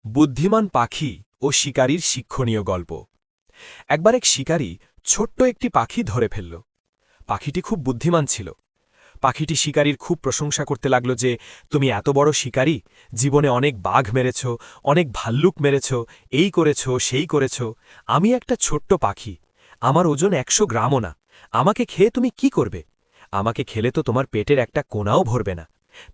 বুদ্ধিমান পাখি ও শিকারীর শিক্ষণীয় গল্প। একবার এক শিকারী ছোট্ট একটি পাখি ধরে ফেলল। পাখিটি খুব বুদ্ধিমান ছিল। পাখিটি শিকারীর খুব প্রশংসা করতে লাগল যে, তুমি এত বড় শিকারী, জীবনে অনেক বাঘ মেরেছ, অনেক ভাল্লুক মেরেছ, এই করেছ সেই করেছ। আমি একটা ছোট্ট পাখি, আমার ওজন 100 গ্রামও না। আমাকে খেয়ে তুমি কি করবে? আমাকে খেলে তো তোমার পেটের একটা কোণাও ভরবে না।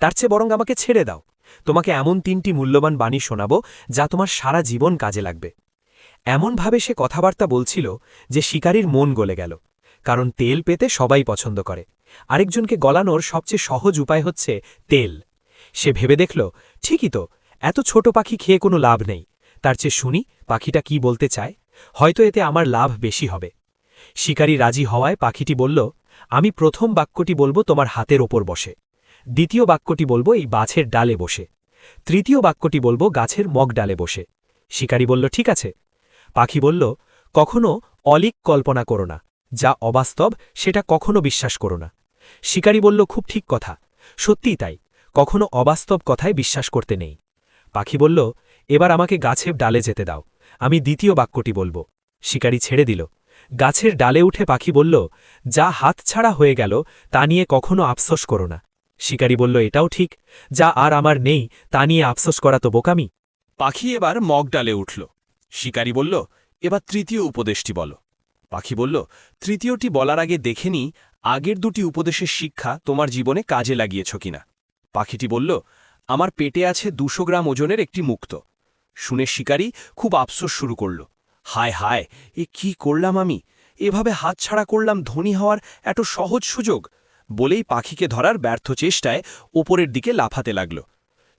তার চেয়ে বরং আমাকে ছেড়ে দাও। তোমাকে এমন 3টি মূল্যবান বাণী শোনাব যা তোমার সারা জীবন কাজে লাগবে। এমনভাবে সে কথাবার্তা বলছিল যে শিকারীর মন গলে গেল, কারণ তেল পেতে সবাই পছন্দ করে। আরেকজনকে গলানোর সবচেয়ে সহজ উপায় হচ্ছে তেল। সে ভেবে দেখল, ঠিকই তো, এত ছোট পাখি খেয়ে কোনো লাভ নেই। তার চেয়ে শুনি পাখিটা কি বলতে চায়, হয়তো এতে আমার লাভ বেশি হবে। শিকারী রাজি হওয়ায় পাখিটি বলল, আমি প্রথম বাক্যটি বলবো তোমার হাতের ওপর বসে, দ্বিতীয় বাক্যটি বলবো এই গাছের ডালে বসে, তৃতীয় বাক্যটি বলবো গাছের মগ ডালে বসে। শিকারী বলল, ঠিক আছে। পাখি বলল, কখনো অলিক কল্পনা করো না, যা অবাস্তব সেটা কখনো বিশ্বাস করো না। শিকারী বলল, খুব ঠিক কথা, সত্যিই তাই, কখনো অবাস্তব কথায় বিশ্বাস করতে নেই। পাখি বলল, এবার আমাকে গাছের ডালে যেতে দাও, আমি দ্বিতীয় বাক্যটি বলবো। শিকারী ছেড়ে দিল। গাছের ডালে উঠে পাখি বলল, যা হাতছাড়া হয়ে গেল তা নিয়ে কখনো আফসোস করো না। শিকারী বলল, এটাও ঠিক, যা আর আমার নেই তা নিয়ে আফসোস করা তো বোকামি। পাখি এবার মগ ডালে উঠল। শিকারী বলল, এবার তৃতীয় উপদেশটি বলো। পাখি বলল, তৃতীয়টি বলার আগে দেখে নি আগের দুটি উপদেশের শিক্ষা তোমার জীবনে কাজে লাগিয়েছ কিনা। পাখিটি বলল, আমার পেটে আছে 200 গ্রাম ওজনের একটি মুক্তো। শুনে শিকারী খুব আফসোস শুরু করল। হায় হায়, এ কি করলাম আমি? এভাবে হাতছাড়া করলাম ধনী হওয়ার এত সহজ সুযোগ। বলেই পাখিকে ধরার ব্যর্থ চেষ্টায় ওপরের দিকে লাফাতে লাগল।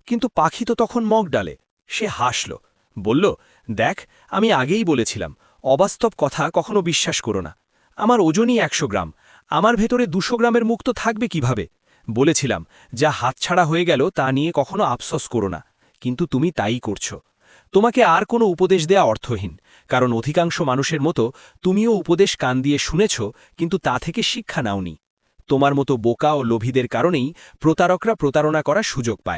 কিন্তু পাখি তো তখন মগ ডালে। সে হাসল, বলল, দেখ, আমি আগেই বলেছিলাম অবাস্তব কথা কখনো বিশ্বাস করো না। আমার ওজনই 100 গ্রাম, আমার ভেতরে 200 গ্রামের মুক্ত থাকবে কিভাবে? বলেছিলাম যা হাতছাড়া হয়ে গেল তা নিয়ে কখনো আফসোস করো না, কিন্তু তুমি তাই করছো। তোমাকে আর কোনো উপদেশ দেয়া অর্থহীন, কারণ অধিকাংশ মানুষের মতো তুমিও উপদেশ কান দিয়ে শুনেছ, কিন্তু তা থেকে শিক্ষা নাওনি। তোমার মতো বোকা ও লোভীদের কারণেই প্রতারকরা প্রতারণা করার সুযোগ পায়।